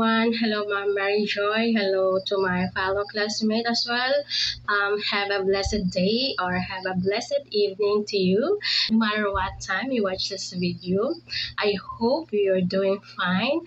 everyone. Hello, Ma'am Mary Joy. Hello to my fellow classmates as well. Have a blessed day or have a blessed evening to you. No matter what time you watch this video, I hope you're doing fine.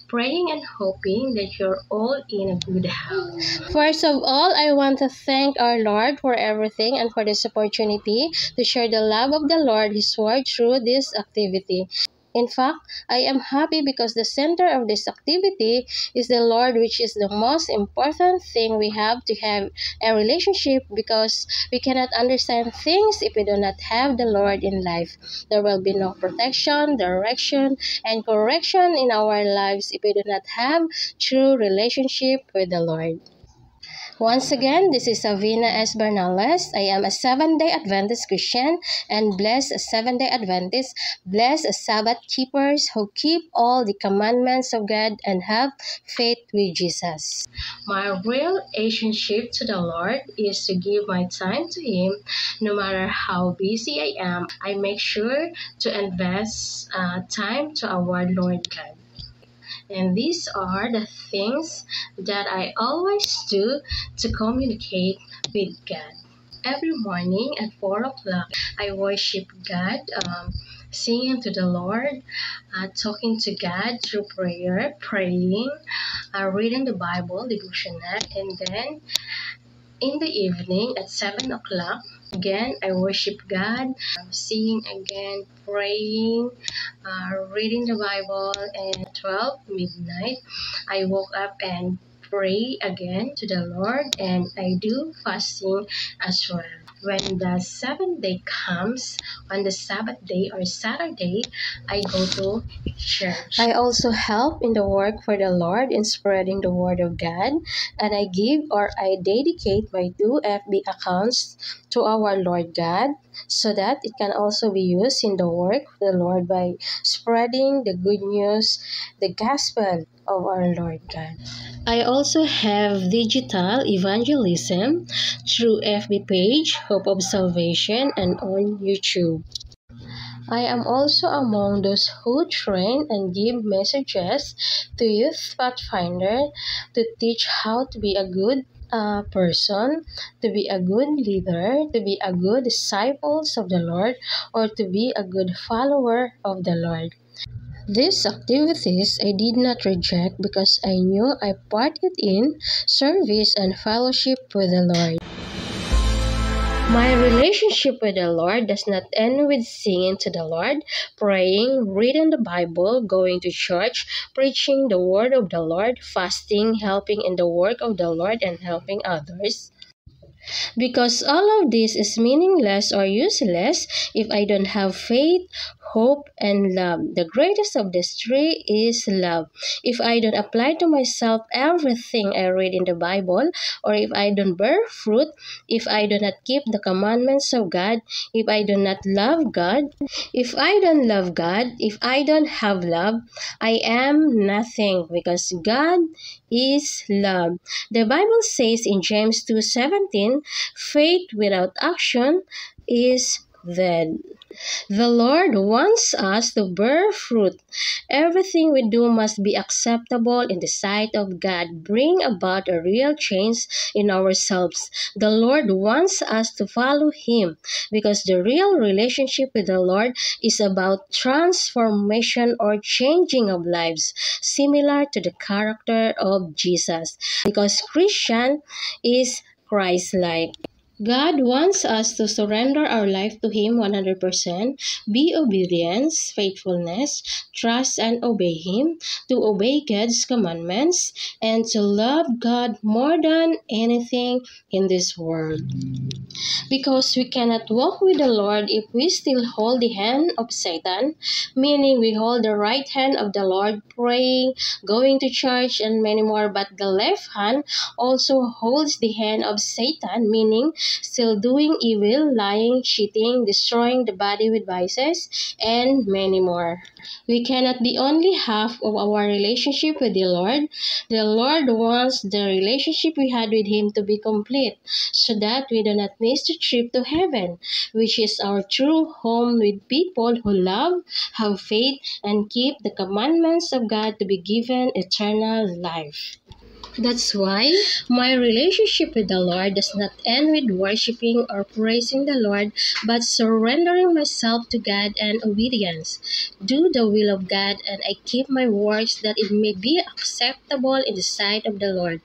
Praying and hoping that you're all in a good health. First of all, I want to thank our Lord for everything and for this opportunity to share the love of the Lord, His Word, through this activity. In fact, I am happy because the center of this activity is the Lord, which is the most important thing we have to have a relationship, because we cannot understand things if we do not have the Lord in life. There will be no protection, direction, and correction in our lives if we do not have true relationship with the Lord. Once again, this is Savina S. Bernales. I am a Seventh-day Adventist Christian and bless a Seventh-day Adventist, bless a Sabbath keepers who keep all the commandments of God and have faith with Jesus. My real relationship to the Lord is to give my time to Him. No matter how busy I am, I make sure to invest time to our Lord God. And these are the things that I always do to communicate with God. Every morning at 4 o'clock, I worship God, singing to the Lord, talking to God through prayer, praying, reading the Bible, devotional, and then in the evening at 7 o'clock, again, I worship God, singing again, praying, reading the Bible, and 12 midnight, I woke up and pray again to the Lord, and I do fasting as well. When the seventh day comes, on the Sabbath day or Saturday, I go to church. I also help in the work for the Lord in spreading the word of God, and I give or I dedicate my 2 FB accounts to our Lord God, so that it can also be used in the work of the Lord by spreading the good news, the gospel of our Lord God. I also have digital evangelism through FB page, Hope of Salvation, and on YouTube. I am also among those who train and give messages to Youth Pathfinder to teach how to be a good person, to be a good leader, to be a good disciples of the Lord, or to be a good follower of the Lord. These activities I did not reject because I knew I parted in service and fellowship with the Lord. My relationship with the Lord does not end with singing to the Lord, praying, reading the Bible, going to church, preaching the word of the Lord, fasting, helping in the work of the Lord, and helping others. Because all of this is meaningless or useless if I don't have faith, hope, and love. The greatest of these three is love. If I don't apply to myself everything I read in the Bible, or if I don't bear fruit, if I do not keep the commandments of God, if I do not love God, if I don't love God, if I don't have love, I am nothing, because God is love. The Bible says in James 2:17, faith without action is dead. The Lord wants us to bear fruit. Everything we do must be acceptable in the sight of God, bring about a real change in ourselves. The Lord wants us to follow Him, because the real relationship with the Lord is about transformation or changing of lives, similar to the character of Jesus, because Christian is Christ-like. God wants us to surrender our life to Him 100%, be obedience, faithfulness, trust and obey Him, to obey God's commandments, and to love God more than anything in this world. Because we cannot walk with the Lord if we still hold the hand of Satan, meaning we hold the right hand of the Lord, praying, going to church, and many more, but the left hand also holds the hand of Satan, meaning still doing evil, lying, cheating, destroying the body with vices, and many more. We cannot be only half of our relationship with the Lord. The Lord wants the relationship we had with Him to be complete, so that we do not miss the trip to heaven, which is our true home with people who love, have faith, and keep the commandments of God to be given eternal life. That's why my relationship with the Lord does not end with worshiping or praising the Lord, but surrendering myself to God and obedience. Do the will of God, and I keep my works that it may be acceptable in the sight of the Lord,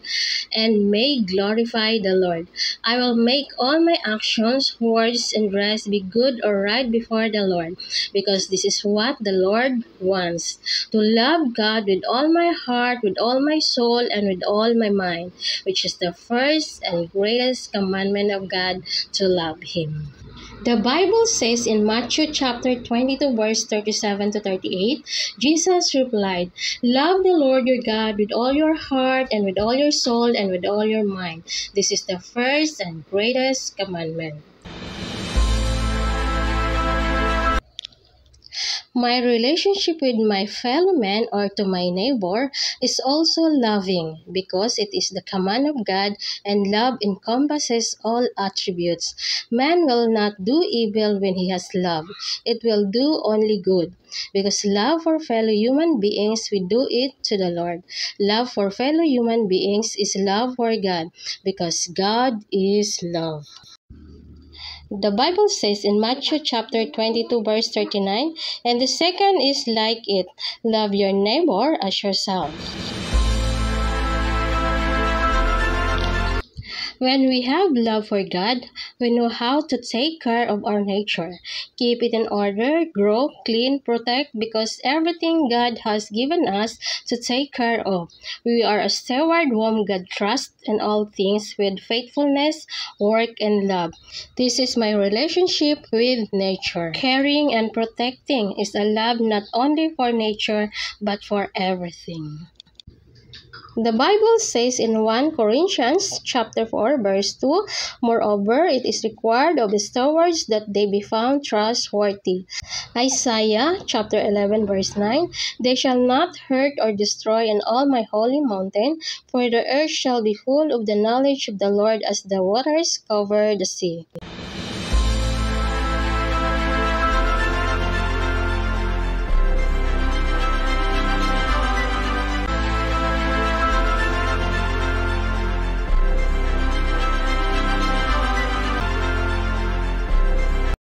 and may glorify the Lord. I will make all my actions, words, and dress be good or right before the Lord, because this is what the Lord wants: to love God with all my heart, with all my soul, and with all my mind, which is the first and greatest commandment of God, to love Him. The Bible says in Matthew chapter 22 verse 37 to 38, Jesus replied, "Love the Lord your God with all your heart and with all your soul and with all your mind. This is the first and greatest commandment." My relationship with my fellow man or to my neighbor is also loving, because it is the command of God, and love encompasses all attributes. Man will not do evil when he has love. It will do only good. Because love for fellow human beings, we do it to the Lord. Love for fellow human beings is love for God, because God is love. The Bible says in Matthew chapter 22 verse 39, and the second is like it, love your neighbor as yourself. When we have love for God, we know how to take care of our nature, keep it in order, grow, clean, protect, because everything God has given us to take care of. We are a steward whom God trusts in all things with faithfulness, work, and love. This is my relationship with nature. Caring and protecting is a love not only for nature, but for everything. The Bible says in 1 Corinthians chapter 4 verse 2, "Moreover, it is required of the stewards that they be found trustworthy." Isaiah chapter 11 verse 9, "They shall not hurt or destroy in all my holy mountain, for the earth shall be full of the knowledge of the Lord as the waters cover the sea."